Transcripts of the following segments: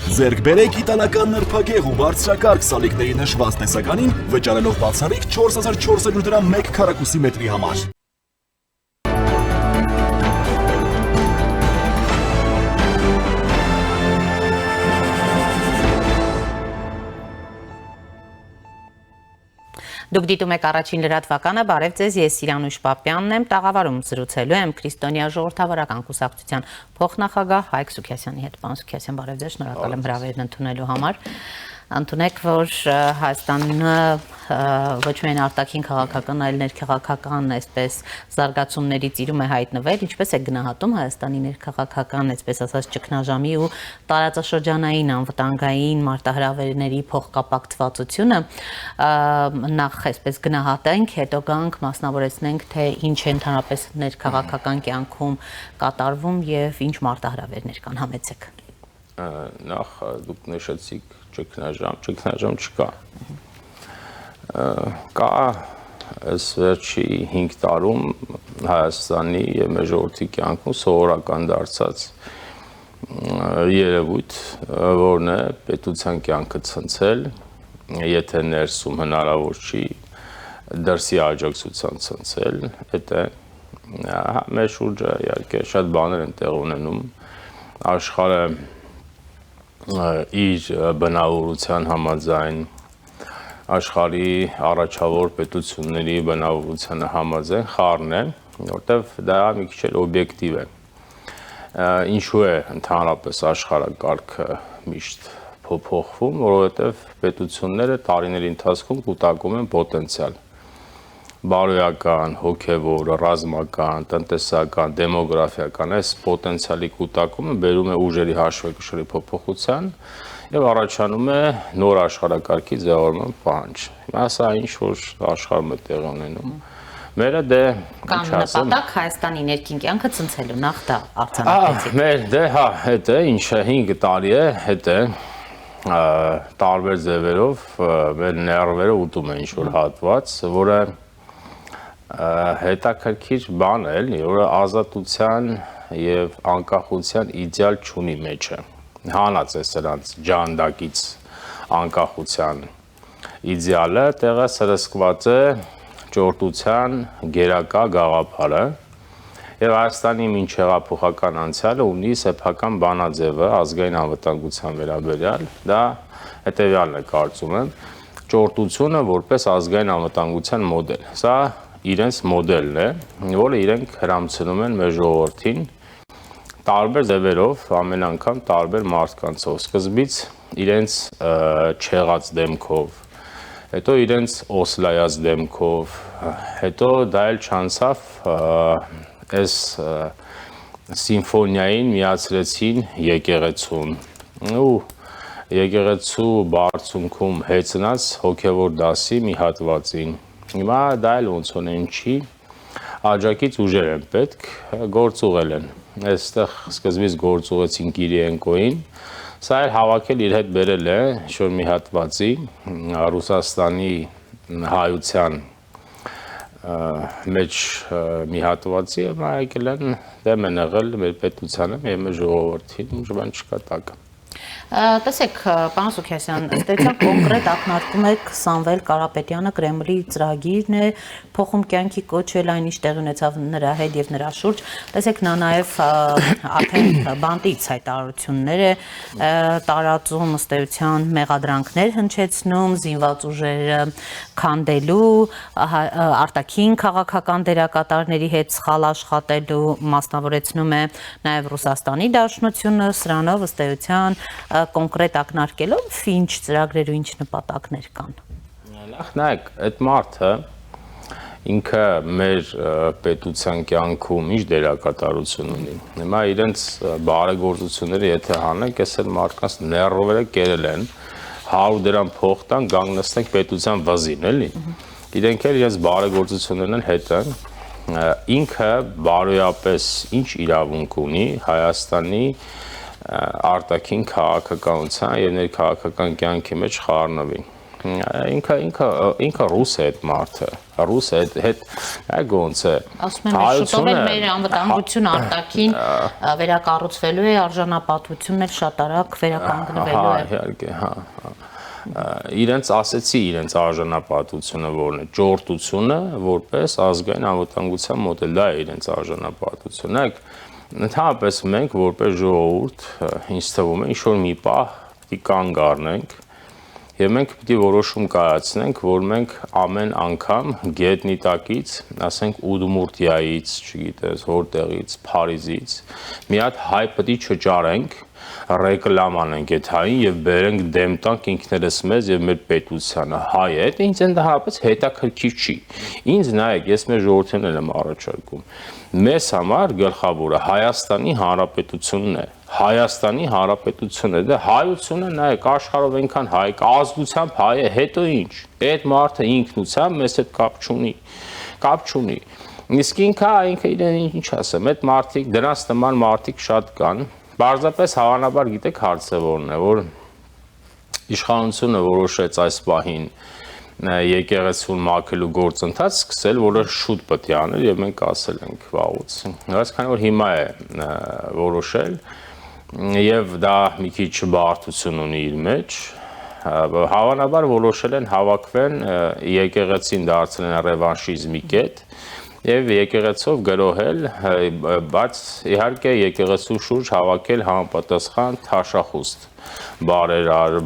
Ձեռք բերեք իտալական նրբագեղ ու բարձրակարգ սալիկների նշված տեսականին, վճարելով բացառիկ 4400 դրամ 1 քառակուսի մետրի համար։ Դուք դիտում եք առաջին լրատվականը, բարև ձեզ, ես Սիրանուշ Պապյանն եմ, տաղավարում զրուցելու եմ Քրիստոնյա ժողովրդավարական կուսակցության փոխնախագահ Հայկ Սուքիասյանի հետ։ Պարոն Սուքիասյան, բարև ձեզ, շնորհակալ եմ հրավերն ընդունելու համար։ Ընդունեք, որ Հայաստանը ոչ միայն արտաքին քաղաքական, այլ ներքաղաքական այսպես զարգացումներից իրում է հայտնվել, ինչպես է գնահատում Հայաստանի ներքաղաքական, այսպես ասած, ճգնաժամի ու տարածաշրջանային անվտանգային մարտահրավերների փոխկապակցվածությունը, նախ այսպես գնահատենք, հետո գանք մասնավորեցնենք, թե ինչ է ընդհանրապես ներքաղաքական կյանքում կատարվում եւ ինչ մարտահրավերներ կան, համեցեք։ Նախ դուք նշեցիք ճգնաժամ չկա։ Կա այս վերջի 5 տարում Հայաստանի եւ մեր ժողովրդի կյանքում սովորական դարձած երևույթ, որն է պետության կյանքը ցնցել, եթե ներսում հնարավոր չի դրսի աջակցության ցնցել, դա մեր շուրջը իհարկե շատ բաներ են տեղ ունենում, աշխարհը իր բնավորության համաձայն աշխարհի առաջավոր պետությունների բնավորությանը համաձայն խառն է, որտեղ դա մի քիչ էլ օբյեկտիվ է։ Ինչու է ընդհանրապես աշխարհակարգը միշտ փոփոխվում, որովհետև պետությունները տարիների ընթացքում կուտակում են պոտենցիալ։ Բարոյական, հոգևոր, ռազմական, տնտեսական, դեմոգրաֆիական այս պոտենցիալի կուտակումը բերում է ուժերի հաշվեկշռի փոփոխության եւ առաջանում է նոր աշխարհակարգի ձևավորման պահանջ։ Հիմա սա ինչ որ աշխարհում է տեղի ունենում։ Մերը կան նպատակ Հայաստանի ներքին կյանքը ցնցելու, նախ դա արձանագրեցիք։ Մեր դա ինչը 5 տարի է, դա տարբեր ձևերով մեր ներվերը ուտում են ինչ որ հատված, որը հետաքրքիր բան է, որը ազատության եւ անկախության իդեալ չունի մեջը։ Հանած է սրանց ջանդակից անկախության իդեալը, տեղը սրսկված է ճորտության գերակա գաղափարը եւ Հայաստանի մինչ հեղափոխական անցյալը ունի սեփական բանաձևը ազգային անվտանգության վերաբերյալ, դա հետեւյալն է կարծում եմ, ճորտությունը որպես ազգային անվտանգության մոդել։ Սա իրենց մոդելն է, որը իրենք հրամցնում են մեր ժողովրդին տարբեր ձևերով, ամեն անգամ տարբեր մարդկանցով, սկզբից իրենց չեղած դեմքով, հետո իրենց օսլայած դեմքով, հետո դա էլ չանցավ այս սիմֆոնիային միացրեցին եկեղեցուն ու եկեղեցու բարձունքում հեծնած հոգևոր դասի մի հատվածին։ Հիմա դա էլ ոնց ունեն չի, աջակից ուժեր են պետք, գործուղել են, այստեղ սկզբից գործուղեցին Կիրիենկոին, սա էլ հավաքել իր հետ բերել է շոր մի հատվածի Ռուսաստանի հայության մեջ մի հատվածի, և եկել են դեմ են եղել մեր պետությանը և մեր ժողովրդին, ուժվան չկա տակը։ Տեսեք, պարոն Սուքիասյան, ըստեյության կոնկրետ ակնարկում եք Սամվել Կարապետյանը Կրեմլի ծրագիրն է փոխում կյանքի կոչել այն ինչ տեղի ունեցավ նրա հետ եւ նրա շուրջ։ Տեսեք, նա նաեւ արդեն բանտից հայտարարություններ է տարածում, ըստեյության մեղադրանքներ հնչեցնում, զինված ուժերը քանդելու, արտաքին քաղաքական դերակատարների հետ սխալ աշխատելու, մասնավորեցնում է նաեւ Ռուսաստանի Դաշնությունը, սրանով ըստեյության կոնկրետ ակնարկելով ինչ ծրագրեր ու ինչ նպատակներ կան։ Նախ նայեք, այդ մարդը ինքը մեր պետության կյանքում ինչ դերակատարություն ունի։ Հիմա իրենց բարեգործությունները եթե հանենք, այս էլ մարդկանց ներվերը կերել են, 100 դրամ փող տան, գանգնստենք պետության վզին, էլի։ Իրենք էլ իրենց բարեգործություններն են հետը, ինքը բարոյապես ինչ իրավունք ունի Հայաստանի արտաքին քաղաքականության եւ ներքաղաքական կյանքի մեջ խառնվի։ Ինքը ռուս է այդ մարդը, ռուս հետ ոնց է ասում եմ շուտով էլ մեր անվտանգություն արտաքին վերակառուցվելու է արժանապատվությունն էլ շատ արագ վերականգնվելու է իհարկե իրենց ասեցի իրենց արժանապատվությունը որն է ճորտությունը որպես ազգային անվտանգության մոդել դա է իրենց արժանապատվությունը ընդհանրապես մենք որպես ժողովուրդ ինձ թվում է ինչ որ մի պահ պիտի կանգ առնենք եւ մենք պիտի որոշում կայացնենք որ մենք ամեն անգամ գետնի տակից ասենք Ուդմուրտիայից չգիտես որտեղից Փարիզից մի հատ հայ պիտի չճարենք ռեկլամ անենք այդ հային եւ բերենք դեմ տանք ինքներս մեզ եւ մեր պետությանը հայ է դա ինձ ընդհանրապես հետաքրքիր չի ինձ նայեք ես մեր ժողովրդին եմ առաջարկում մեզ համար գլխավորը Հայաստանի Հանրապետությունն է Հայաստանի Հանրապետությունը դա հայությունը նայեք աշխարհով այնքան հայ ազգությամբ հայ է հետո ինչ այդ մարդը ինքնությամբ մեզ հետ կապ չունի իսկ ինքը իրեն ինչ ասեմ այդ մարդիկ դրանց նման մարդիկ շատ կան Բարձրապես հավանաբար գիտեք հարցը որն է, որ իշխանությունը որոշեց այս պահին եկեղեցուն մաքրելու գործընթաց սկսել, որը շուտ պետք է անել եւ մենք ասել ենք վաղուց։ Բայց քանի որ հիմա է որոշել եւ դա մի քիչ բարդություն ունի իր մեջ, հավանաբար որոշել են հավաքվեն եկեղեցին դարձնել ռևանշիզմի կետ Եվ եկեղեցով գրոհել, բայց իհարկե եկեղեցու շուրջ հավաքել համապատասխան թաշախուստ, բարերար,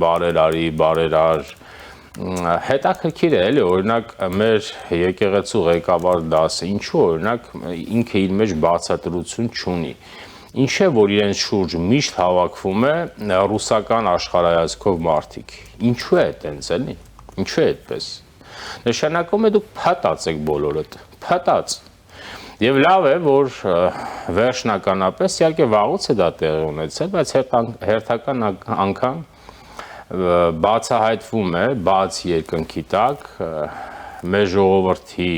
հետաքրքիր է, էլի, օրինակ մեր եկեղեցու ղեկավար դասը, ինչու օրինակ ինքը իր մեջ բացատրություն չունի, ինչ է, որ իրենց շուրջ միշտ հավաքվում է ռուսական աշխարհայացքով մարդիկ, ինչու է այդպես, էլի, ինչու է այդպես, նշանակում է դուք փտած եք բոլորդ, փտած Եվ լավ է, որ վերջնականապես, իհարկե վաղուց է դա տեղի ունեցել, բայց հերթական անգամ բացահայտվում է, բաց երկնքի տակ, մեր ժողովրդի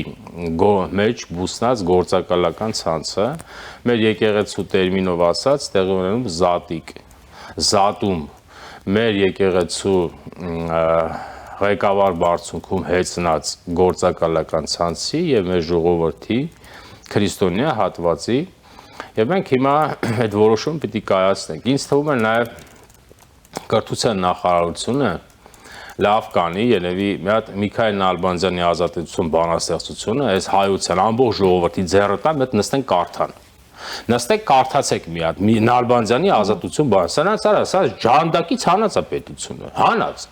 մեջ բուսնած գործակալական ցանցը, մեր եկեղեցու տերմինով ասած, տեղի ունենում զատիկ, զատում, մեր եկեղեցու ղեկավար բարձունքում հեծնած գործակալական ցանցի եւ մեր ժողովրդի քրիստոնյա հատվածի եւ մենք հիմա այդ որոշումը պիտի կայացնենք։ Ինձ թվում է նաեւ կրթության նախարարությունը լավ կանի, երևի մի հատ Միքայել Նալբանդյանի ազատություն բանաստեղծությունը, այս հայության ամբողջ ժողովրդի ձեռը տա, մեկ նստեն կարդան։ Նստեք կարդացեք մի հատ Նալբանդյանի ազատություն բանաստեղծությունը, սա ջանդակից հանած է պետությունը, հանած։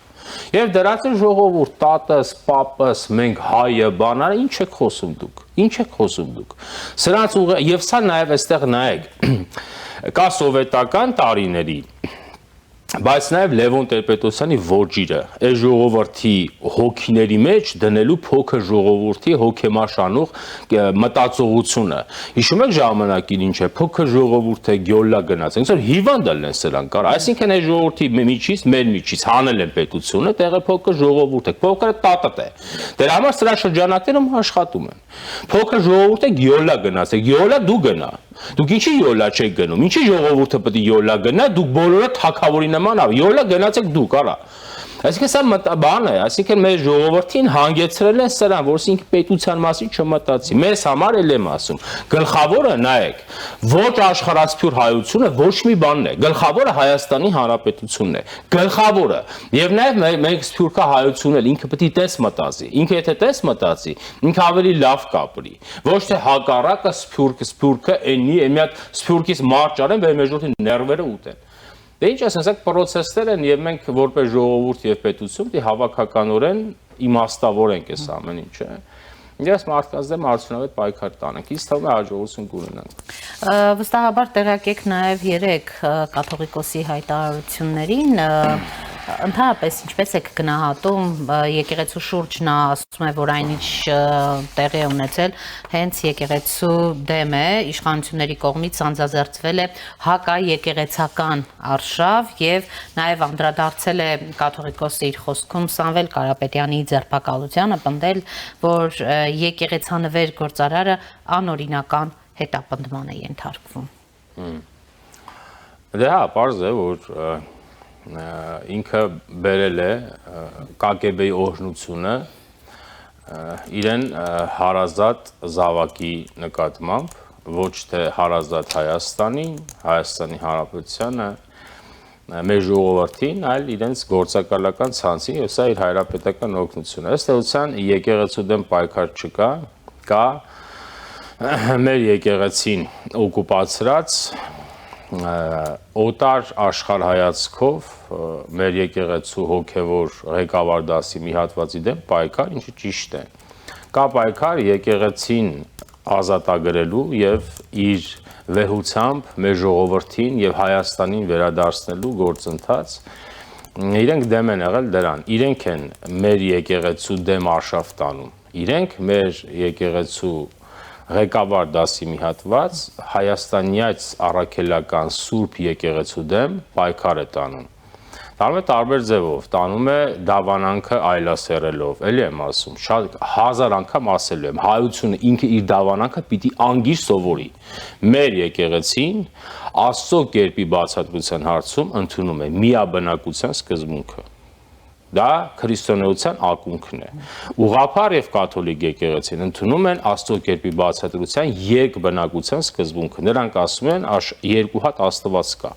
Եվ դրանց ժողովուրդ, տատս, պապս, մենք հայը, բանարը, ինչ եք խոսում դուք։ Սրանց եւ սա նաեւ այստեղ նայեք, կա սովետական տարիների Բայց նաև Լևոն Տեր-Պետրոսյանի ոճիրը, այս ժողովրդի հոգիների մեջ դնելու փոքր ժողովրդի հոգեմաշանող մտածողությունը։ Հիշում եք ժամանակին ինչ է, փոքր ժողովուրդը գյոլլա գնաց, այնց որ հիվանդալ են սրանք, այսինքն այս ժողովրդի միջից, մեր միջից հանել են պետությունը, տեղը փոքր ժողովուրդ է, փոքրը տատատ է։ Դրա համար սրա շրջանակներում աշխատում են։ Փոքր ժողովուրդը գյոլլա գնաց, գյոլլա դու գնա։ Դուք ինչի յոլա չեք գնում, ինչի ժողովուրդը պետք է յոլա գնա, դուք բոլորը թագավորի նման ավ, յոլա գնացեք դուք, արա։ Այսինքն սա բան է, այսինքն մեր ժողովրդին հանգեցրել են սրան, որ ինքը պետության մասին չմտածի։ Մեզ համար էլ եմ ասում, գլխավորը նայեք, ոչ աշխարհասփյուր հայությունը ոչ մի բանն է, գլխավորը Հայաստանի Հանրապետությունն է, գլխավորը։ Եւ նաեւ մենք սփյուռքա հայությունն էլ ինքը պետք է տես մտածի, ինքը եթե տես մտածի, ինքը ավելի լավ կապրի։ Ոչ թե հակառակը սփյուռքը այնի, մի հատ սփյուռքից մարդ ճարեն, մեր ժողովրդի ներվերը ուտեն։ Դե ինչ ասեմ, սա պրոցեսներ են եւ մենք որպես ժողովուրդ եւ պետություն պիտի հավաքականորեն իմաստավորենք այս ամեն ինչը։ Ես մարդկանց դեմ արդյունավետ պայքար տանենք, ինձ թվում է հաջողություն կունենանք։ Վստահաբար տեղյակ եք նաեւ 3 կաթողիկոսի հայտարարություններին Ընդհանրապես ինչպես եք գնահատում եկեղեցու շուրջ նա ասում է որ այնինչ տեղի է ունեցել հենց եկեղեցու դեմ է իշխանությունների կողմից անձազերծվել է հակաեկեղեցական արշավ եւ նաեւ անդրադարձել է կաթողիկոսը իր խոսքում Սամվել Կարապետյանի ձերբակալությանը պնդել որ եկեղեցանվեր գործարարը անօրինական հետապնդման է ենթարկվում Դե հա պարզ է որ ինքը բերել է ԿԳԲ-ի օրհնությունը իրեն հարազատ զավակի նկատմամբ, ոչ թե հարազատ Հայաստանին, Հայաստանի Հանրապետությանը, մեր ժողովրդին, այլ իրենց գործակալական ցանցին, եւ սա իր հայրապետական օգնությունը։ Ըստ էության եկեղեցու դեմ պայքար չկա, կա մեր եկեղեցին օկուպացրած օտար աշխարհ հայացքով մեր եկեղեցու հոգևոր ղեկավար դասի մի հատվածի դեմ պայքար, ինչը ճիշտ է։ Կա պայքար եկեղեցին ազատագրելու եւ իր վեհությամբ մեր ժողովրդին եւ Հայաստանին վերադարձնելու գործընթաց։ Իրենք դեմ են եղել դրան։ Իրենք են մեր եկեղեցու դեմ արշավ տանում։ Իրենք մեր եկեղեցու ղեկավար դասի մի հատված հայաստանյաց առաքելական սուրբ եկեղեցու դեմ պայքար է տանում։ Տանում է տարբեր ձևով, տանում է դավանանքը այլասերելով, էլի եմ ասում, շատ հազար անգամ ասելու եմ, հայությունը ինքը իր դավանանքը պիտի անգիր սովորի։ Մեր եկեղեցին Աստծո կերպի բացատրության հարցում ընդունում է միաբնակության սկզբունքը։ Դա քրիստոնեության ակունքն է։ Ուղղափառ եւ կաթոլիկ եկեղեցին ընդունում են Աստծո կերպի բացատրության երկբնակության սկզբունքը։ Նրանք ասում են երկու հատ Աստված կա։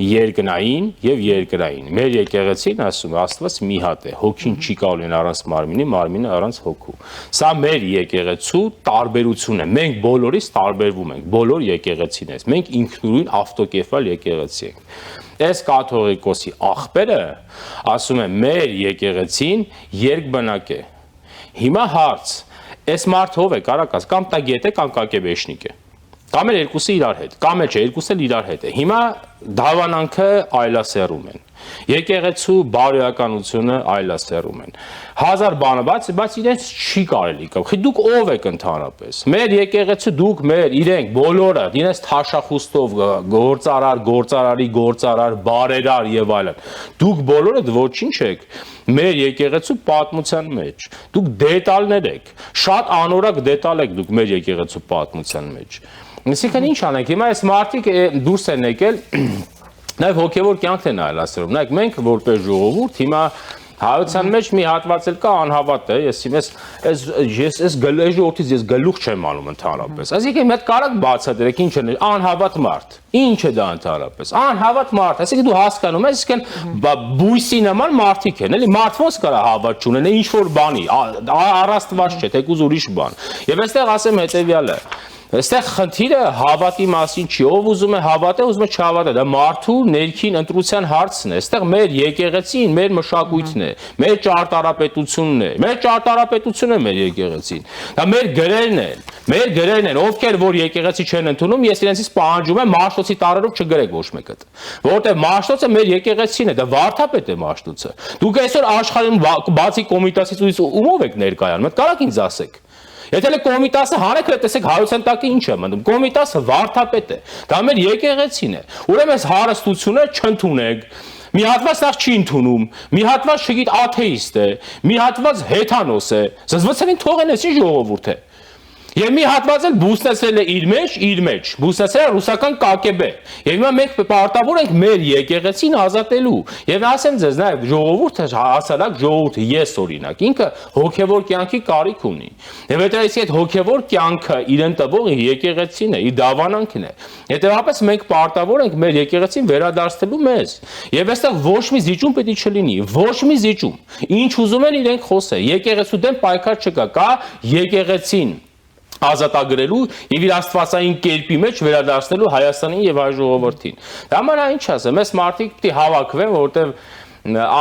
Երկնային եւ երկրային։ Մեր եկեղեցին ասում է Աստված մի հատ է, հոգին չի կարող լինել առանց մարմինի, մարմինը առանց հոգու։ Սա մեր եկեղեցու տարբերությունն է։ Մենք բոլորից տարբերվում ենք, բոլոր եկեղեցիներից։ Մենք ինքնուրույն ավտոկեֆալ եկեղեցի ենք։ Այս կաթողիկոսի աղբերը ասում է մեր եկեղեցին երկբնակ է։ Հիմա հարց, այս մարդը ով է, կարակաց, կամ տագետ է, կամ կակեբեշնիկ է։ Կամ էլ երկուսը իրար հետ, կամ էլ չէ, երկուսը իրար հետ է։ Հիմա դավանանքը այլասերում են։ Եկեղեցու բարոյականությունը այլասերում են։ Հազար բանը, բայց իրենց չի կարելի կապ։ Խի դուք ով եք ընդհանրապես։ Մեր եկեղեցու դուք մեր իրենք բոլորը, իրենց թաշախուստով գործարարի գործարար, բարերար եւ այլն։ Դուք բոլորը ոչինչ եք մեր եկեղեցու պատմության մեջ։ Դուք դետալներ եք։ Շատ անորակ դետալ եք դուք մեր եկեղեցու պատմության մեջ։ Այսինքն ինչ անենք, հիմա այս մարդիկ դուրս են եկել, նաև հոգևոր կյանքն են այլասերում։ Նայեք, մենք որպես ժողովուրդ հիմա հայության մեջ մի հատված էլ կա անհավատ է, ես ժողովրդից ես գլուխ չեմ անում ընդհանրապես։ Այսինքն մի հատ կարակ բացատրեք ինչ է անհավատ մարդ։ Ինչ է դա ընդհանրապես։ Անհավատ մարդ, այսինքն դու հասկանում ես, այսինքն բույսի նման մարդիկ են, էլի մարդ ոնց կարա հավատ չունենա ինչ որ բանի, առաստված չէ, թեկուզ ուրիշ բան։ Եվ այստեղ ասեմ հետեւյալը. Այստեղ խնդիրը հավատի մասին չի, ով ուզում է հավատը, ուզում է չհավատը, դա մարդու ներքին ընտրության հարցն է։ Այստեղ մեր եկեղեցին, մեր մշակույթն է, մեր ճարտարապետությունն է, մեր ճարտարապետությունը մեր եկեղեցին։ Դա մեր գրերն են, ովքեր որ եկեղեցի չեն ընդունում, ես իրենցից պահանջում եմ Մաշտոցի տարերով չգրեք ոչ մեկը։ Որտեղ Մաշտոցը մեր եկեղեցին է, դա վարդապետ է Մաշտոցը։ Դուք այսօր աշխարհում բացի Կոմիտասից ումով եք ներկայանում, այդ կարաք ինձ ասեք։ Եթե Կոմիտասը հանեք, տեսեք հայության տակը ինչ է մտնում։ Կոմիտասը վարդապետ է։ Դա մեր եկեղեցին է։ Ուրեմն այս հարստությունը չընդունեք։ Մի հատված նախ չի ընդունում, մի հատված չգիտ աթեիստ է, մի հատված հեթանոս է։ Զզվցելին թողեն էսի ժողովուրդ է։ Եվ մի հատված էլ բուսնեցրել է իր մեջ, բուսնեցրել է ռուսական կակեբե։ Եվ հիմա մենք պարտավոր ենք մեր եկեղեցին ազատելու։ Եվ ասեմ ձեզ, նաև ժողովուրդը, հասարակ ժողովուրդը, ես օրինակ, ինքը հոգևոր կյանքի կարիք ունի։ Եվ այդպես այդ հոգևոր կյանքը իրեն տվող եկեղեցին է, իր դավանանքն է։ Հետևաբար մենք պարտավոր ենք մեր եկեղեցին վերադարձնելու մեզ։ Եվ այստեղ ոչ մի զիջում պետք չլինի, ոչ մի զիջում։ Ինչ ուզում են իրենք խոսեն։ Եկեղեցու դեմ պայքար չկա, կա եկեղեցին ազատագրելու եւ իր աստվածային կերպի մեջ վերադարձնելու Հայաստանին եւ հայ ժողովրդին։ Դա համար ինչ ասեմ, այս մարդիկ պիտի հավաքվեն, որովհետեւ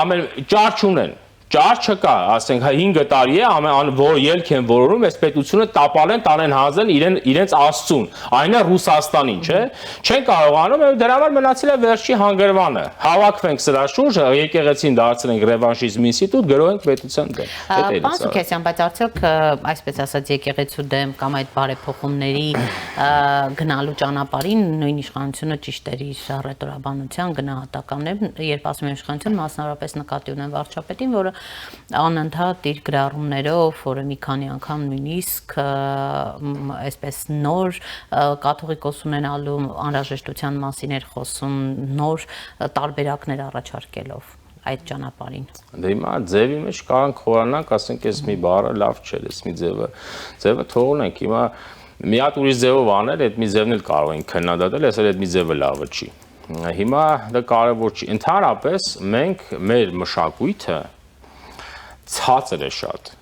ամեն ճար չունեն։ Ճար չկա, ասենք 5 տարի է, որ ելք են որորում, այս պետությունը տապալեն, տանեն հանձեն իրենց աստծուն, այն է Ռուսաստանին, չէ։ Չեն կարողանում, դրա համար մնացել է վերջի հանգրվանը։ Հավաքվենք սրա շուրջը, եկեղեցին դարձնենք ռևանշիզմ ինստիտուտ, գրոհենք պետության դեմ։ Պարոն Սուքեսյան, բայց արդյոք այսպես ասած եկեղեցու դեմ կամ այդ բարեփոխումների գնալու ճանապարհին նույն իշխանությունը ճիշտ էր իր ռետորաբանության գնահատականներն, երբ ասում են իշխանություն, մասնավորապես նկատի ունեն վարչապետին, որը անընդհատ իր գրառումներով, որը մի քանի անգամ նույնիսկ այսպես նոր կաթողիկոս ունենալու անհրաժեշտության մասին էր խոսում, նոր տարբերակներ առաջարկելով։ այդ ճանապարհին։ Դե հիմա ձևի մեջ կարանք խորանանք, ասենք այս մի բառը լավ չէ, այս մի ձևը թողնենք։ Հիմա մի հատ ուրիշ ձևով անել, այդ մի ձևն էլ կարող ենք քննադատել, ասել այդ մի ձևը լավը չի։ Հիմա դա կարևոր չի։ Ընդհանրապես մենք մեր մշակույթը ցածր է շատ։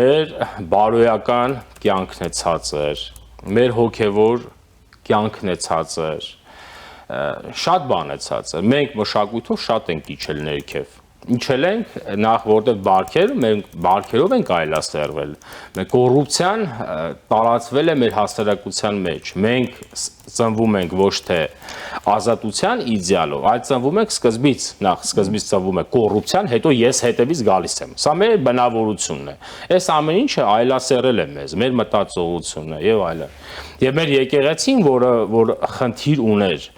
Մեր բարոյական կյանքն է ցածր, մեր հոգևոր կյանքն է ցածր, շատ բան է ցածր։ Մենք մշակույթով շատ ենք իջել ներքև։ Իջել ենք նախ որտեղ բարքերով ենք այլասերվել։ Մենք կոռուպցիան տարածվել է մեր հասարակության մեջ։ Մենք ծնվում ենք ոչ թե ազատության իդեալով, այլ ծնվում ենք սկզբից ծնվում է կոռուպցիան, հետո ես հետևից գալիս եմ։ Սա մեր բնավորությունն է։ Այս ամեն ինչը այլասերել է մեզ, մեր մտածողությունն է եւ այլն։ Եվ մեր եկեղեցին, որ խնդիր ուներ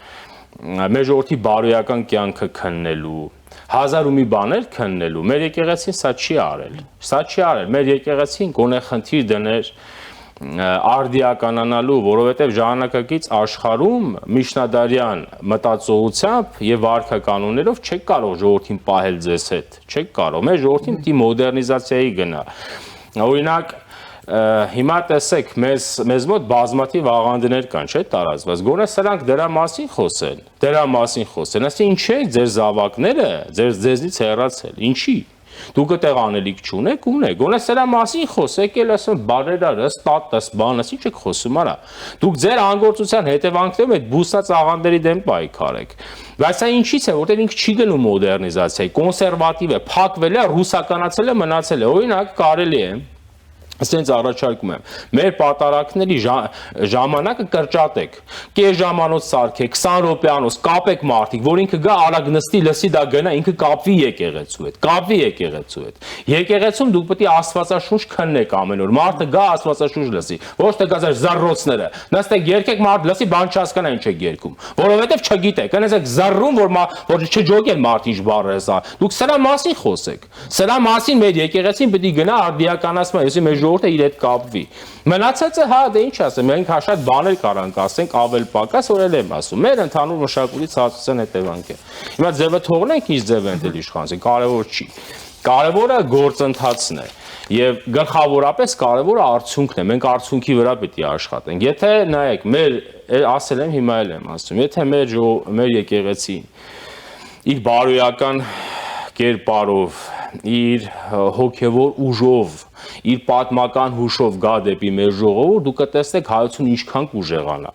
մեր ժողովրդի բարոյական կյանքը քննելու, հազար ու մի բաներ քննելու, մեր եկեղեցին սա չի արել։ Մեր եկեղեցին գոնե խնդիր դներ արդիականանալու, որովհետև ժամանակակից աշխարհում միջնադարյան մտածողությամբ եւ վարքականոններով չեք կարող ժողովրդին պահել ձեզ հետ, չեք կարող։ Մեր ժողովրդին պիտի մոդեռնիզացիայի գնա։ Օրինակ հիմա տեսեք, մեզ մոտ բազմաթիվ աղանդներ կան, չէ՞ տարածված։ Գոնե սրանք դրա մասին խոսեն, ասի ինչ է ձեր զավակները ձեզնից հեռացել, ինչի։ Դուք այդտեղ անելիք չունեք, գոնե սրա մասին խոսեք, էլ ասեմ բարերարը, ստատս, բանս, ինչ եք խոսում, արա։ Դուք ձեր անգործության հետևանքներում այդ բուսած աղանդերի դեմ պայքարեք։ Բայց սա ինչից է, որտեղ ինքը չի գնում մոդեռնիզացիայի, կոնսերվատիվ է, փակվել է, ռուսականացել է, մնացել է։ Օրինակ կարելի է Ասենց առաջարկում եմ, մեր պատարակների ժամանակը կրճատեք, կես ժամանոց սարքեք, 20 րոպեանոց, կապեք մարդիկ, որ ինքը գա արագ նստի, լսի դա գնա, ինքը կապվի եկեղեցու հետ։ Եկեղեցում դուք պետք է աստվածաշունչ քննեք ամեն օր, մարդը գա աստվածաշունչ լսի, ոչ թե գա զառռոցները, նստեք երգեք, մարդ լսի, բան չհասկանա ինչ եք երգում, որովհետև չգիտեք, այնպես եք զառռում, որ չջոգեն մարդ ինչ բառ է սա, դուք սրա մասին խոսեք, սրա մասին մեր եկեղեցին պետք է գնա արդիականացման, այսինքն մեր ժողովուրդը իր հետ կապվի։ Մնացածը հա դե ինչ ասեմ, մենք շատ բաներ կարանք ասենք, ավել պակաս, որ էլ եմ ասում։ Մեր ընդհանուր մշակույթի ցածրության հետևանք է։ Հիմա ձևը թողնենք, ինչ ձև են դել իշխանին, կարևոր չի։ Կարևորը գործընթացն է։ Եվ գլխավորապես կարևորը արդյունքն է։ Մենք արդյունքի վրա պետք է աշխատենք։ Եթե նայեք, ասել եմ, հիմա էլ եմ ասում, եթե մեր եկեղեցին իր բարոյական կերպարով, իր հոգևոր ուժով, իր պատմական հուշով գա դեպի մեր ժողովուրդ, դուք կտեսնեք հայություն ինչքան կուժեղանա,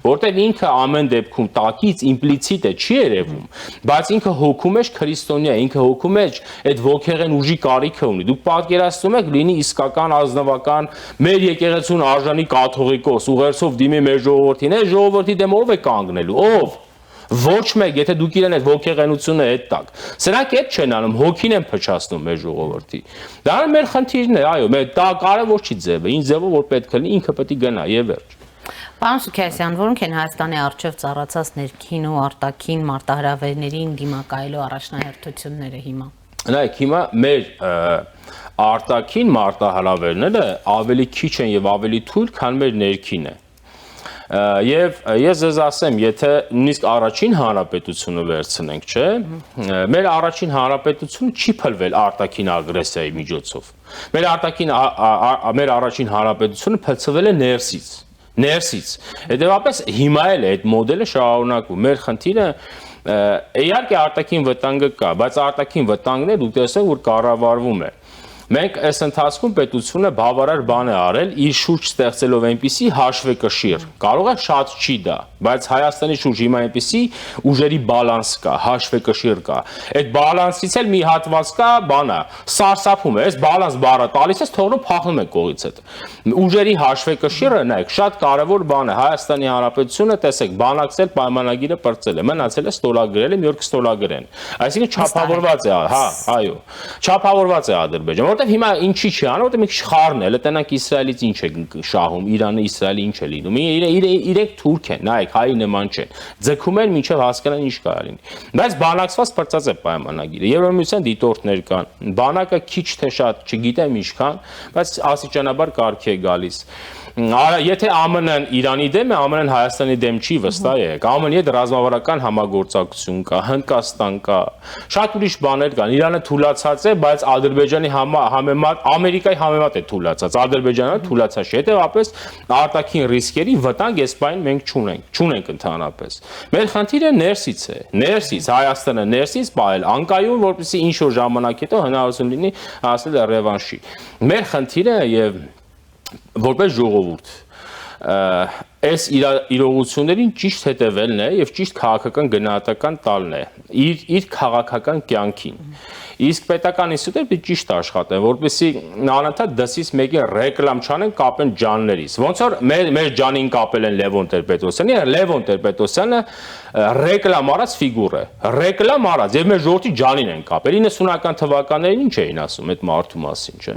որտեղ ինքը ամեն դեպքում տակից իմպլիցիտ է, չի երևում, բայց ինքը հոգու մեջ քրիստոնյա, ինքը հոգու մեջ այդ ոգեղեն ուժի կարիքը ունի։ Դուք պատկերացնում եք, լինի իսկական ազնվական մեր եկեղեցուն արժանի կաթողիկոս, ուղերձով դիմի մեր ժողովրդին, այդ ժողովրդի դեմ ով է կանգնելու, ով։ Ոչ մեկ, եթե դուք իրեն այդ ոգեղենությունը հետ տակ։ Սրանք այդ չեն անում, հոգին են փչացնում մեր ժողովրդի։ Դա մեր խնդիրն է, այո, դա կարևոր չի ձևը, ինչ ձևով որ պետք է լինի, ինքը պետք է գնա եւ վերջ։ Պարոն Սուքիասյան, որոնք են Հայաստանի առջև ծառացած ներքին ու արտաքին մարտահրավերներին դիմակայելու առաջնահերթությունները հիմա։ Նայեք, հիմա մեր արտաքին մարտահրավերները ավելի քիչ են եւ ավելի թույլ, քան մեր ներքինը։ Եվ ես ձեզ ասեմ, եթե նույնիսկ առաջին հանրապետությունը վերցնենք, չէ, մեր առաջին հանրապետությունը չի փլվել արտաքին ագրեսիայի միջոցով։ Մեր առաջին հանրապետությունը փլցվել է ներսից։ Հետևաբար հիմա էլ է այդ մոդելը շարունակվում։ Մեր խնդիրը իհարկե արտաքին վտանգը կա, բայց արտաքին վտանգն է դուք տեսեք, որ կառավարվում է։ Մենք այս ընթացքում պետությունը բավարար բան է արել, իր շուրջ ստեղծելով այնպիսի հաշվեկշիռ։ Կարող է շատ չի դա, բայց Հայաստանի շուրջ հիմա այնպիսի ուժերի բալանս կա, հաշվեկշիռ կա։ Այդ բալանսից էլ մի հատված կա, բանա, սարսափում է, այս բալանս բառը տալիս ես, թողնում փախնում է կողից հետ։ Ուժերի հաշվեկշիռը, նայեք, շատ կարևոր բան է։ Հայաստանի Հանրապետությունը, տեսեք, բանակցել պայմանագիրը պրծել է, մնացել է ստորագրել, մի օր կստորագրեն։ Այսինքն չափավորված է, հա, այո, չափավորված է Ադրբեջանը։ Որտեվ հիմա ինչի չի անում, որտեվ մի քիչ խառն է, լտնանք Իսրայելից ինչ է շահում, Իրանը Իսրայելի ինչ է լինում։ Իրենք թուրք են, նայեք, հայի նման չեն։ Ձգում են մինչև հասկանան ինչ կարա լինի։ Բայց բանակցված պրծած է պայմանագիրը։ Եվրոմիության դիտորդներ կան։ Բանակը քիչ թե շատ, չգիտեմ ինչքան, բայց աստիճանաբար կարգի է գալիս։ Եթե ԱՄՆ-ն Իրանի դեմ է, ԱՄՆ-ն Հայաստանի դեմ չի, վստահ եք։ ԱՄՆ-ի հետ ռազմավարական համագործակցություն կա, Հնդկաստան կա, շատ ուրիշ բաներ կան։ Իրանը թուլացած է, բայց Ադրբեջանի համեմատ Ամերիկայի համեմատ է թուլացած։ Ադրբեջանը թուլացած չէ։ Հետևաբար արտաքին ռիսկերի վտանգ այս բան մենք չունենք ընդհանրապես։ Մեր խնդիրը ներսից է։ Ներսից Հայաստանը ներսից պահել անկայուն, որպեսզի ինչ որ ժամանակ հետո հնարավորություն լինի հասնել ռևանշի։ Մեր խնդիրը եւ որպես ժողովուրդ այս իրողություններին ճիշտ հետևելն է եւ ճիշտ քաղաքական գնահատական տալն է իր քաղաքական կյանքին։ Իսկ պետական ինստիտուտները պիտի ճիշտ աշխատեն, որպեսզի անընդհատ դասից մեկին ռեկլամ չանեն, կապեն ջաններից։ Ոնց որ մեր ջանին կապել են Լևոն Տեր-Պետրոսյանի, Լևոն Տեր-Պետրոսյանը ռեկլամ արած ֆիգուր է։ Ռեկլամ արած եւ մեր ժողովրդի ջանին են կապել։ 90-ական թվականներին ինչ էին ասում այդ մարդու մասին, չէ՞։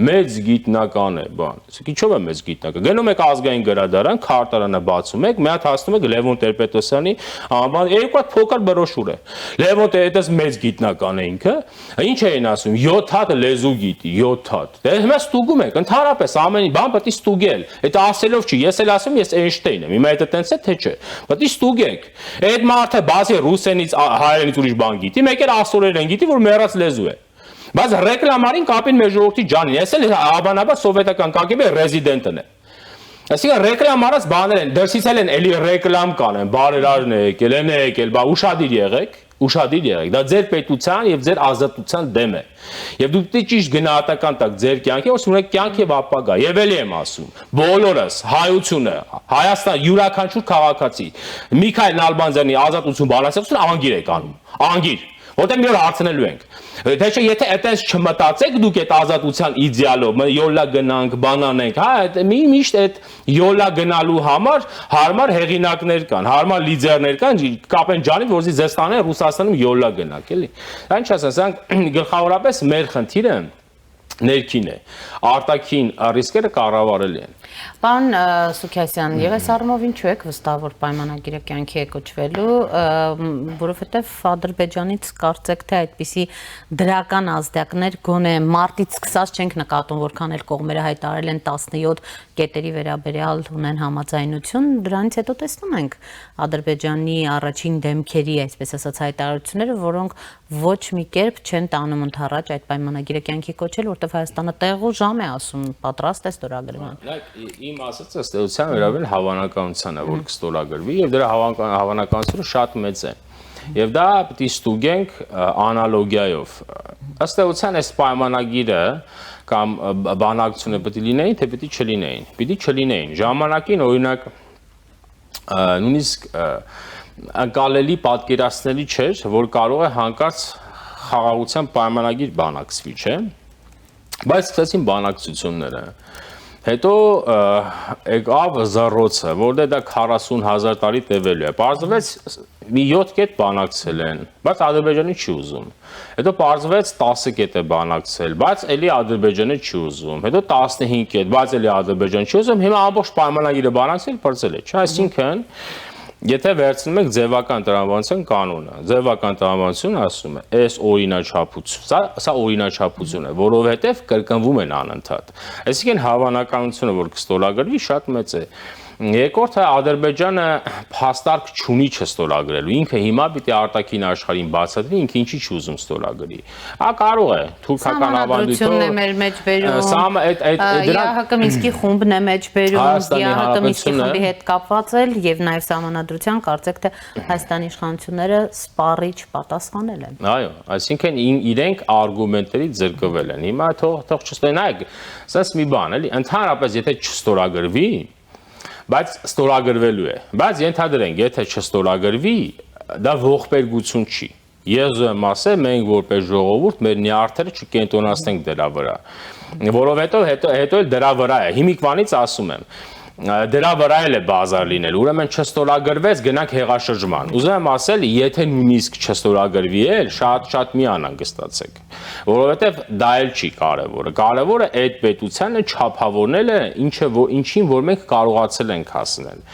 Մեծ գիտնական է, բան։ Ինչո՞վ է մեծ գիտնական։ Գնում եք ազգային գրադարան, քարտարանը բացում եք, մի հատ հասնում եք Լևոն Տեր-Պետրոսյանի անվան երկու հատ փոքր բրոշուր է։ Լևոն Տեր-Պետրոսյանը մեծ գիտնական է ինքը։ Ինչ էին ասում 7 հատ լեզու գիտի 7 հատ դե հիմա ստուգում եք ընդհանրապես ամեն բան պետք է ստուգել այդ ասելով չի ես էլ ասում ես Էյնշտեյն եմ հիմա դա տենց է թե չէ պետք է ստուգեք այդ մարդը բացի ռուսերենից հայերենից ուրիշ բան գիտի մեկ էլ ասորերեն գիտի որ մեռած լեզու է բայց ռեկլամարին կապին մեր ժողովրդի ջանին ես էլ հավանաբար սովետական կագբ ռեզիդենտն է այսինքն ռեկլամ արած բաներ են դրսից էլ են էլի ռեկլամ կանեն բարերարն է եկել են եկել բա ուշադիր եղեք դա ձեր պետության եւ ձեր ազատության դեմ է եւ դուք պիտի ճիշտ գնահատական տակ ձեր կյանքի ոսում ունեք կյանք եւ ապագա եւ էլի եմ ասում բոլորս հայությունը Հայաստան յուրաքանչյուր քաղաքացի Միքայել Նալբանդյանի ազատություն բանասացություն անգիր եք անում անգիր որտեղ մի օր հարցնելու ենք թե չէ եթե այդպես չմտածեք դուք այդ ազատության իդեալով յոլա գնանք բանանենք հա միշտ այդ յոլա գնալու համար հարմար հեղինակներ կան հարմար լիդերներ կան կապեն ջանին որզի ձեզ տանեն Ռուսաստանում յոլա գնաք էլի դա ինչ ասած ասենք գլխավորապես մեր խնդիրը ներքին է արտաքին ռիսկերը կառավարելի են Պարոն Սուքիասյան, եւ այս առումով ինչու եք վստահ որ պայմանագիրը կյանքի է կոչվելու, որովհետեւ Ադրբեջանից կարծեք թե այդպիսի դրական ազդակներ գոնե մարտից սկսած չենք նկատում, որքան էլ կողմերը հայտարարել են 17 կետերի վերաբերյալ ունեն համաձայնություն, դրանից հետո տեսնում ենք Ադրբեջանի առաջին դեմքերի, այսպես ասած, հայտարարությունները, որոնք ոչ մի կերպ չեն տանում ընդառաջ այդ պայմանագիրը կյանքի կոչել, որտեղ Հայաստանը տեղ ու ժամ է ասում, պատրաստ է ստորագրման։ Իմ ասածը ըստ էության վերաբերել հավանականությանը, որ կստորագրվի եւ դրա հավանականությունը շատ մեծ է։ Եվ դա պիտի ստուգենք անալոգիայով։ Ըստ էության այս պայմանագիրը կամ բանակցությունը պիտի լինեին, թե պիտի չլինեին։ Պիտի չլինեին։ Ժամանակին օրինակ նույնիսկ անկալելի պատկերացնելի չէր, որ կարող է հանկարծ խաղաղության պայմանագիր բանակցվի, չէ՞։ Բայց սկսեցին բանակցությունները։ Հետո եկավ զառոցը, որտեղ դա 40,000 տարի տևելու է։ Պարզվեց մի 7 կետ բանակցել են, բայց Ադրբեջանը չի ուզում։ Հետո պարզվեց 10 կետ է բանակցել, բայց էլի Ադրբեջանը չի ուզում։ Հետո 15 կետ, բայց էլի Ադրբեջանը չի ուզում։ Հիմա ամբողջ պայմանագիրը բանակցել, պրծել է, չէ՞։ Այսինքն Եթե վերցնում եք ձևական տրամաբանության կանոնը, ձևական տրամաբանությունը ասում է, այս օրինաչափություն, սա օրինաչափություն է, որովհետև կրկնվում են անընդհատ։ Այսինքն հավանականությունը, որ կստորագրվի, շատ մեծ է։ Երկրորդը Ադրբեջանը փաստարկ չունի չստորագրելու։ Ինքը հիմա պիտի արտաքին աշխարհին բացատրի, ինքը ինչի չի ուզում ստորագրի։ Ա կարող է թուրքական ավանդույթով է մեր մեջ բերում։ ԵԱՀԿ Մինսկի խումբն է մեջ բերում, ԵԱՀԿ Մինսկի խմբի հետ կապված էլ եւ նաեւ սահմանադրության կարծեք թե Հայաստանի իշխանությունները սպառիչ պատասխանել են։ Այո, այսինքն իրենք արգումենտներից զրկվել են։ Հիմա թող չստորագրեն, ասես մի բան, էլի, ընդհանրապես եթե չստորագրվի բայց ստորագրվելու է, բայց ենթադրենք, եթե չստորագրվի, դա ողբերգություն չի։ Ես եմ ասել, մենք որպես ժողովուրդ մեր նյարդերը չկենտրոնացնենք դրա վրա, որովհետև հետո էլ դրա վրա է, հիմիկվանից ասում եմ, դրա վրա էլ է բազար լինել, ուրեմն չստորագրվեց, գնանք հեղաշրջման։ Ուզում եմ ասել, եթե նույնիսկ չստորագրվի էլ, շատ մի անհանգստացեք, որովհետև դա էլ չի կարևորը։ Կարևորը այդ պետությանը չափավորնելը, ինչին որ մենք կարողացել ենք հասնել։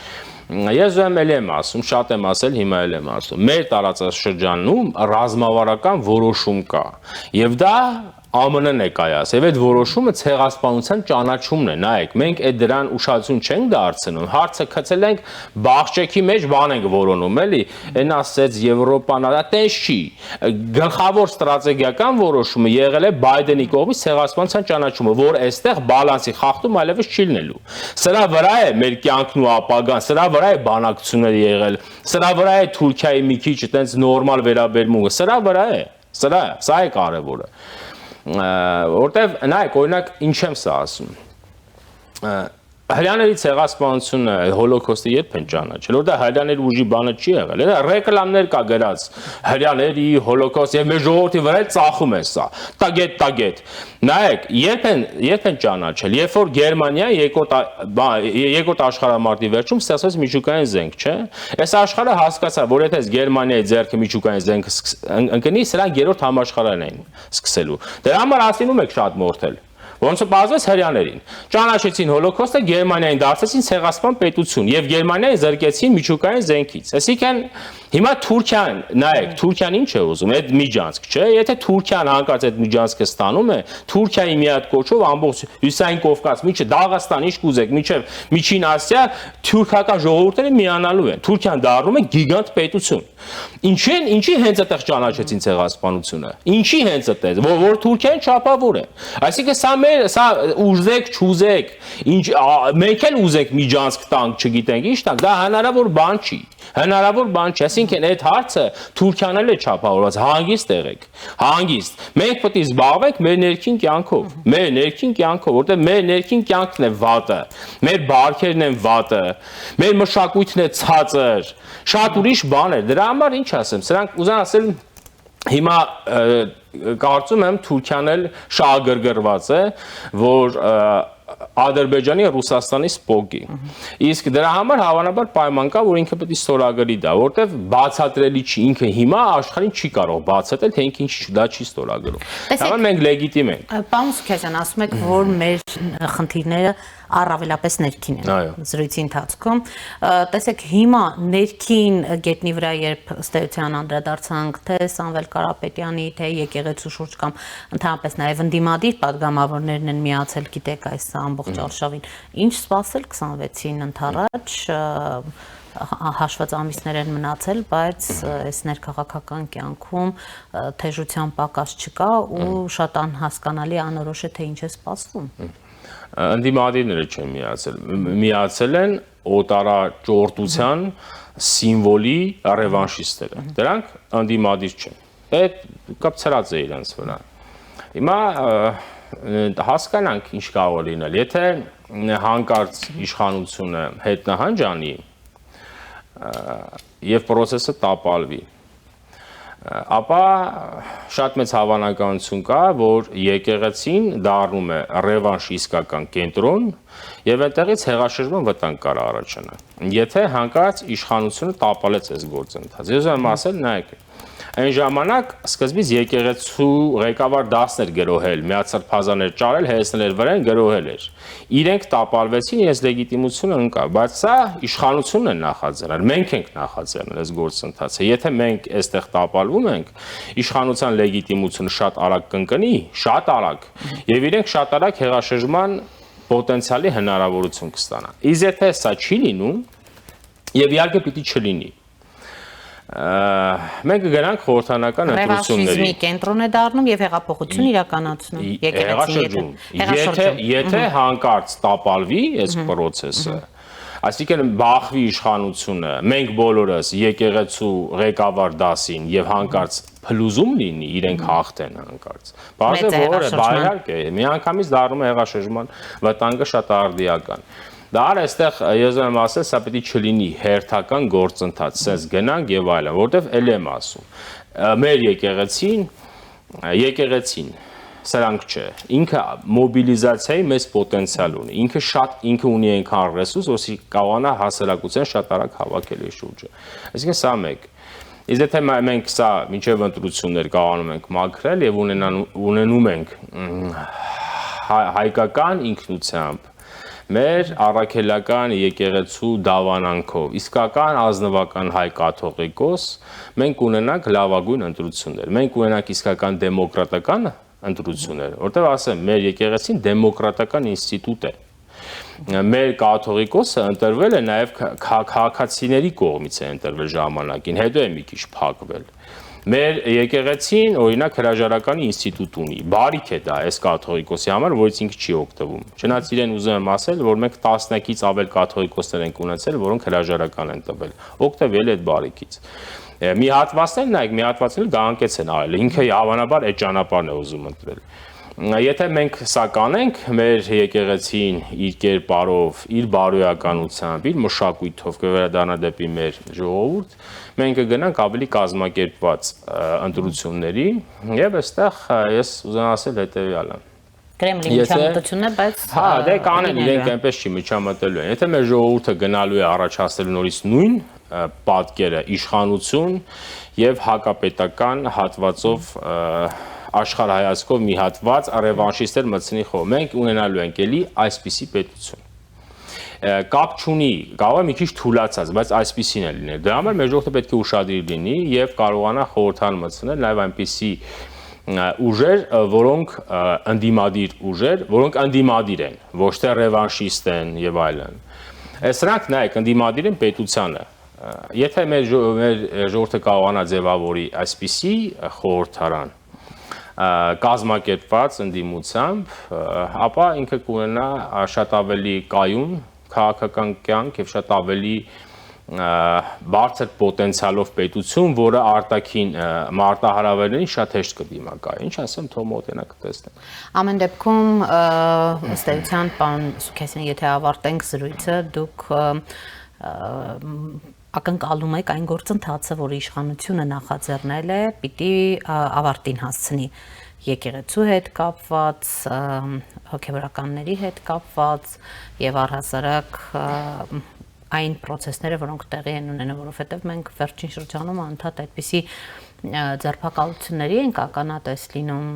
Ես էլ եմ ասում, շատ եմ ասել, հիմա էլ եմ ասում, մեր տարածաշրջանում ռազմավարական որոշում կա, եւ դա ԱՄՆ-ն է կայացել, եւ այդ որոշումը ցեղասպանության ճանաչումն է, նայեք, մենք այդ դրան ուշադրություն չենք դարձնում, հարցը գցել ենք բաղճեքի մեջ բան ենք որոնում, էլի, այն ասեց Եվրոպան, դա տես չի, գլխավոր ստրատեգիական որոշումը եղել է Բայդենի կողմից ցեղասպանության ճանաչումը, որ այստեղ բալանսի խախտում այլևս չի լինելու։ Սրա վրա է մեր կյանքն ու ապագան, սրա վրա է բանակցությունները եղել, սրա վրա է Թուրքիայի մի քիչ այտենց նորմալ վերաբերմունքը, սրա վրա է, սա է կարևորը։ Որտեվ նայեք, օրինակ, ինչ եմ սա ասում։ Հрьяաների ցեղասպանությունը հոլոկոստը երբ են ճանաչել, որ դա հрьяաների ուժի բանը չի եղել, դա ռեկլամներ կա գրած հрьяաների հոլոկոստ եւ մեր ժողովրդի վրա ծախում են սա։ Տագետ։ Նայեք, երբ են ճանաչել, երբ որ Գերմանիա երկրորդ աշխարհամարտի վերջում ստացվեց միջուկային զենք, չէ՞։ Այս աշխարհը հասկացա, որ եթե Գերմանիայի ձեռքը միջուկային զենք ընկնի, սրանք երրորդ համաշխարհային են սկսելու։ Դրա համար ասինում եք շատ մորթել։ Ոնց պարզվեց հрьяաներին։ Ճանաչեցին հոլոկոստը, Գերմանիային դարձեցին ցեղասպան պետություն եւ Գերմանիային զրկեցին միջուկային զենքից։ Այսինքն հիմա Թուրքիան, նայեք, Թուրքիան ինչ է ուզում, այդ միջանցք, չէ՞, եթե Թուրքիան հանկարծ այդ միջանցքը ստանում է, Թուրքիայի մի հատ կոչով ամբողջ Հյուսիսային Կովկաս, միջը Դաղստան, ինչ կուզեք, միջև Միջին Ասիա, թուրքական ժողովուրդները միանալու են։ Թուրքիան դառնում է գիգանտ պետություն։ Ինչի հենց այդտեղ ճանաչեցին ցեղասպանությունը։ Ինչի հենց այդտեղ, որ Թուրքիան չափավոր է։ Այսինքն սա ուզեք, չուզեք, մենք էլ ուզենք միջանցք տանք, չգիտենք, ինչ տանք, դա հնարավոր բան չի։ Հնարավոր բան չի, այսինքն այդ հարցը Թուրքիան էլ է չափավորված, հանգիստ եղեք, հանգիստ։ Մենք պետք է զբաղվենք մեր ներքին կյանքով, որտեղ մեր ներքին կյանքն է վատը, մեր բարքերն են վատը, մեր մշակույթն է ցածր, շատ ուրիշ բան է։ Դրա համար ինչ ասեմ, սրանք ուզան ասել հիմա կարծում եմ Թուրքիան էլ շահագրգռված է, որ Ադրբեջանի Ռուսաստանի սպոգի։ Իսկ դրա համար հավանաբար պայման կա, որ ինքը պետք է ստորագրի դա, որտեվ բացատրելի չի, ինքը հիմա աշխարհին չի կարող բացատրել, թե ինքը ինչ դա չի ստորագրում։ Դա մենք լեգիտիմ ենք։ Պարոն Սուքիազյան, ասում եք, որ մեր խնդիրները առավելապես ներքին են զրույցի ընթացքում։ Տեսեք, հիմա ներքին գետնի վրա երբ ըստ էության անդրադարձանք թե Սամվել Կարապետյանի, թե եկեղեցու շուրջ կամ ընդհանրապես նաև ընդդիմադիր падգամավորներն են միացել, գիտեք, այս ամբողջ արշավին։ Ինչ սպասել 26-ին ընթառաջ, հաշված ամիսներ են մնացել, բայց այս ներքաղաքական կյանքում թեժության պակաս չկա ու շատ անհասկանալի անորոշ է, թե ինչ է սպասվում։ Ընդդիմադիրները չեն միացել են օտարաճորտության սիմվոլի ռևանշիստները։ Դրանք ընդդիմադիր չեն։ Այդ կապցրած է իրենց վրա։ Հիմա հասկանանք ինչ կարող է լինել, եթե հանկարծ իշխանությունը հետնահանջ անի եւ process-ը տապալվի, ապա շատ մեծ հավանականություն կա, որ եկեղեցին դառնում է ռևանշ իսկական կենտրոն եւ այդտեղից հեղաշրջման վտանգ կար առաջանա։ Եթե հանկարծ իշխանությունը տապալեց այս գործընթացը, ես եմ ասել, նայեք, այն ժամանակ սկզբից եկեղեցու ղեկավար դասներ գրոհել, միացարփազաներ ճարել, հեսնել վրան գրոհել էր։ Իրենք տապալվեցին, ես լեգիտիմություն ունկա, բայց սա իշխանությունն է նախաձեռնել, մենք ենք նախաձեռնել այս գործընթացը։ Եթե մենք այստեղ տապալվում ենք, իշխանության լեգիտիմությունը շատ արագ կընկնի, շատ արագ, եւ իրենք շատ արագ հեղաշրջման պոտենցիալի հնարավորություն կստանան։ Իսկ եթե սա չի լինում, եւ իհարկե պիտի չլինի, մենք գրանք խորհրդանական ընտրությունների։ Ռևանշիզմի կենտրոն է դառնում եւ հեղափոխություն իրականացնում եկեղեցին։ Եթե հանկարծ տապալվի այս process-ը, այսինքն բախվի իշխանությունը, մենք բոլորս եկեղեցու ղեկավար դասին եւ հանկարծ փլուզում լինի, իրենք հաղթեն հանկարծ։ Բարձր որ բայհարկե, միանգամից դառնում է հեղաշրջման վտանգը շատ արդիական։ Դա այստեղ ես եմ ասել, սա պետք է չլինի հերթական գործընթաց, սենց գնանք եւ այլն, որտեվ ել եմ ասում։ Մեր եկեղեցին սրանք չէ, ինքը մոբիլիզացիայի մեծ պոտենցիալ ունի, ինքը ունի այնքան ռեսուրս, որ կարողանա հասարակության շատ արագ հավաքել իր շուրջը։ Այսինքն սա մեկ։ Իսկ եթե մենք սա մինչև ընտրություններ կարողանում ենք մաքրել եւ ունենում ենք հայկական ինքնությամբ մեր առաքելական եկեղեցու դավանանքով, իսկական ազնվական հայ կաթողիկոս, մենք ունենանք լավագույն ընտրություններ, մենք ունենանք իսկական դեմոկրատական ընտրությունները, որտեղ ասեմ, մեր եկեղեցին դեմոկրատական ինստիտուտ է։ Մեր կաթողիկոսը ընտրվել է նաև քաղաքացիների կողմից է ընտրվել ժամանակին, հետո է մի քիչ փակվել։ Մեր եկեղեցին օրինակ հրաժարականի ինստիտուտ ունի, բարիք է դա այս կաթողիկոսի համար, որից ինքը չի օգտվում։ Չնայած իրեն ուզում եմ ասել, որ մենք 10-ից ավել կաթողիկոսներ ենք ունեցել, որոնք հրաժարական են տվել, օգտվել այդ բարիքից։ Մի հատվածներ նայեք, մի հատվածներ գանկեց են արել, ինքը հավանաբար այդ ճանապարհն է ուզում ընտրել։ Եթե մենք սա կանենք, մեր եկեղեցին իր կերպարով, իր բարոյականությամբ, իր մշակույթով կվերադառնա դեպի մեր ժողովուրդ, մենք կգնանք ավելի կազմակերպված ընտրությունների եւ այստեղ ես ուզում ասել հետեւյալը։ Կրեմլի միջամտությունն է, բայց հա, դե կանեն իրենք այնպես չի միջամտելու են։ Եթե մեր ժողովուրդը գնալու է առաջացնելու նորից նույն պատկերը, իշխանություն եւ հակապետական հատվածով աշխարհայացքով մի հատված ռևանշիստներ մտցնի խո մենք ունենալու ենք էլի այսպիսի պետություն կապ չունի կարող է մի քիչ թուլացած բայց այսպիսին է լինել դրա համար մեր ժողովուրդը պետք է ուշադիր լինի եւ կարողանա խորհրդան մտցնել նաեւ այնպիսի ուժեր որոնք ընդդիմադիր ուժեր որոնք ընդդիմադիր են ոչ թե ռևանշիստ են եւ այլն սրանք նայեք ընդդիմադիր են պետությանը եթե մեր ժողովուրդը կարողանա ձևավորի այսպիսի խորհրդարան կազմակերպված ընդդիմությամբ, ապա ինքը կունենա շատ ավելի կայուն քաղաքական կյանք եւ շատ ավելի բարձր պոտենցիալով պետություն, որը արտաքին մարտահրավերներին շատ հեշտ կդիմակայի։ Ինչ ասեմ, թող մոտենա կտեսնենք։ Ամեն դեպքում ըստ էության, պարոն Սուքասյան, եթե ավարտենք զրույցը, դուք ակնկալում եք այն գործընթացը, որ իշխանությունը նախաձեռնել է, պիտի ավարտին հասցնի եկեղեցու հետ կապված, հոգևորականների հետ կապված եւ առհասարակ այն process-ները, որոնք տեղի են ունենում, որովհետեւ մենք վերջին շրջանում անդադ այդպիսի ձերբակալությունների ենք ականատես լինում,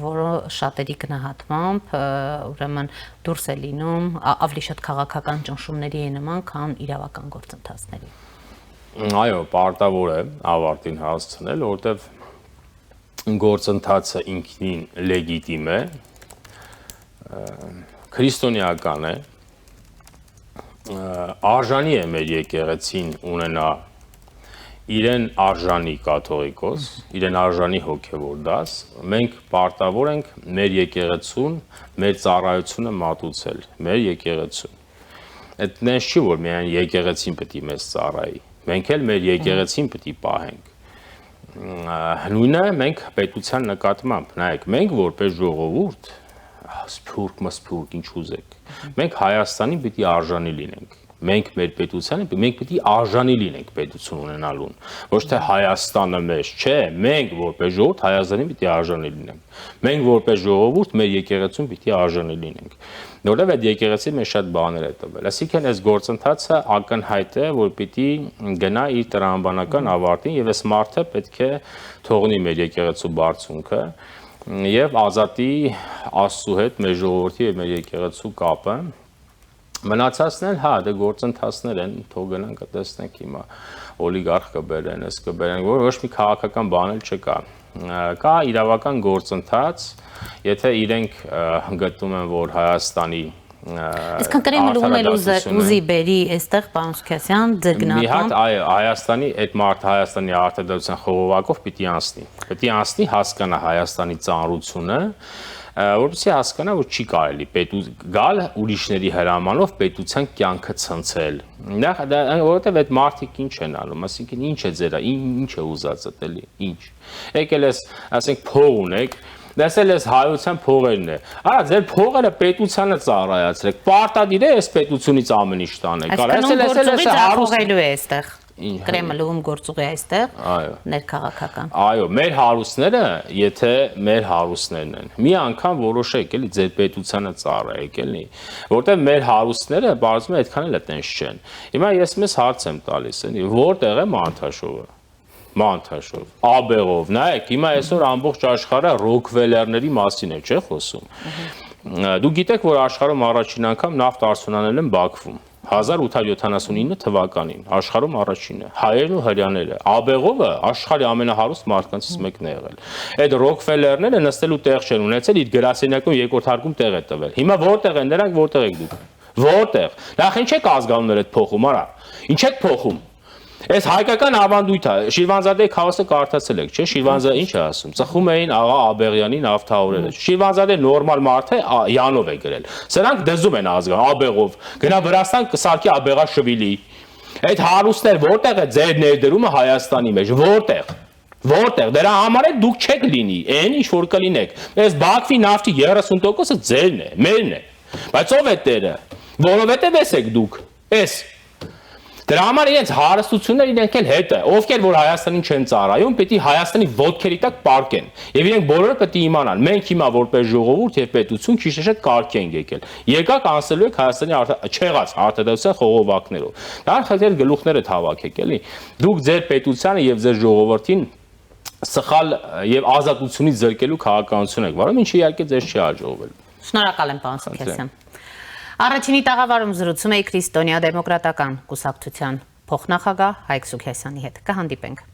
որը շատերի գնահատմամբ ուրեմն դուրս է լինում, ավելի շատ քաղաքական ճնշումների է նման, քան իրավական գործընթացների։ Այո, պարտավոր է ավարտին հասցնել, որովհետև գործընթացը ինքնին լեգիտիմ է, քրիստոնեական է, արժանի է մեր եկեղեցին ունենա իրեն արժանի կաթողիկոս, իրեն արժանի հոգևոր դաս, մենք պարտավոր ենք մեր եկեղեցուն, մեր ծառայությունը մատուցել, մեր եկեղեցուն։ Այդ նենց չի, որ միայն եկեղեցին պետք է մեզ ծառայի, մենք էլ մեր եկեղեցին պետք է պահենք։ Նույնը մենք պետության նկատմամբ, նայեք, մենք որպես ժողովուրդ, սփյուռք, ինչ ուզեք, մենք Հայաստանին պետք է արժանի լինենք։ Մենք մեր պետությանը, մենք պետք է արժանի լինենք պետություն ունենալուն, ոչ թե Հայաստանը մեզ, չէ, մենք որպես ժողովուրդ Հայաստանին պետք է արժանի լինենք։ Մենք որպես ժողովուրդ մեր եկեղեցուն պետք է արժանի լինենք։ Որովհետև այդ եկեղեցին մեզ շատ բաներ է տվել։ Այսինքն այս գործընթացը ակնհայտ է, որ պիտի գնա իր տրամաբանական ավարտին եւ այս մարդը պետք է թողնի մեր եկեղեցու բարձունքը եւ ազատի Աստծո հետ մեր ժողովրդի եւ մեր եկեղեցու կապը։ Մնացածն էլ, հա, դե գործընթացներ են, թող գնանք տեսնենք հիմա օլիգարխ կբերեն, այս կբերեն, որ ոչ մի քաղաքական բան էլ չկա։ Կա իրավական գործընթաց, եթե իրենք գտնում են, որ Հայաստանի Այսքան Կրեմլը ուզի բերի այստեղ, պարոն Սուքասյան, ձեր գնահատմամբ։ Մի հատ, այո, Հայաստանի այդ մարդը Հայաստանի արտադրության խողովակով պիտի անցնի։ Պետք է անցնի, հասկանա Հայաստանի ծանրությունը, որպեսզի հասկանա, որ չի կարելի գալ ուրիշների հրամանով պետության կյանքը ցնցել։ Որովհետև այդ մարդիկ ինչ են անում, ասինքն ինչ է ձերա, ինչ է ուզածդ էլի, ինչ։ Եկել ես, ասենք, փող ունեք, դասել ես հայության փողերն է։ Արա ձեր փողերը պետությանը ծառայացրեք։ Պարտադիր է այս պետությունից ամեն ինչ տանեք։ Այսինքն հարուսելու է այստեղ։ Կրեմլում գործուղի այստեղ ներքաղաքական։ Այո, մեր հարուստները, եթե մեր հարուստներն են, մի անգամ որոշեք էլի ձեր պետությանը ծառայեք էլի, որտեղ մեր հարուստները բարձում է այդքան էլ այտենց չեն։ Հիմա ես մեզ հարց եմ տալիս, էլի, որտեղ է Մանթաշովը։ Մանթաշով, Աբեղով, նայեք, հիմա այսօր ամբողջ աշխարհը ռոքվելերների մասին է, չէ՞ խոսում։ Դու գիտեք, որ աշխարհում առաջին անգամ նավթ արդյունանել են Բաքվում։ 1879 թվականին աշխարհում առաջինը հայերն ու հрьяաները Աբեղովը աշխարհի ամենահարուստ մարդկանցից մեկն է եղել այդ Ռոքֆելերները նստելու տեղ չեն ունեցել իր գրասենյակում երկրորդ հարկում տեղ է տվել հիմա որտեղ են նրանք որտեղ եք դուք որտեղ նախ ինչ եք ազգանուններ այդ փոխում արա ինչ եք փոխում Այս հայկական ավանդույթ է, Շիրվանզադեի քաոսը կարդացել եք, չէ՞, Շիրվանզադը ինչ է ասում, ծխում էին աղա Աբեղյանին ավթահորերը, Շիրվանզադը նորմալ մարդ է, Յանով է գրել, սրանք դզում են ազգան, Աբեղով, գնա Վրաստան կսարքի Աբեղաշվիլի, այդ հարուստներ որտեղ է ձեր ներդրումը Հայաստանի մեջ, որտեղ, դրա համար է դուք չեք լինի, այն ինչ որ կլինեք, այս Բաքվի նավթի 30%-ը ձերն է, մերն է, բայց ով է տերը, որովհետև ես եք դուք, ես Դրա համար իրենց հարստությունները իրենք էլ հետ է, ովքեր որ Հայաստանին չեն ծառայում, պետք է Հայաստանի ոտքերի տակ պարկեն։ Եվ իրենք բոլորը պետք է իմանան, մենք հիմա որպես ժողովուրդ եւ պետություն քիչ-քիչ կարգ ենք եկել։ Եկաք անցնելու եք Հայաստանի չեղած արտադրության խողովակներով։ Դա խնդիր գլուխները հավաքեք, էլի։ Դուք ձեր պետությանը եւ ձեր ժողովրդին սխալ եւ ազատությունից զրկելու քաղաքականություն եք վարում, ինչը իհարկե ձեզ չի հաջողվել։ Շնորհակալ եմ, պարոն Սուքեսյան։ Առաջինի տաղավարում զրուցում էի Քրիստոնյա դեմոկրատական կուսակցության փոխնախագահ Հայկ Սուքեսյանի հետ։ Կհանդիպենք։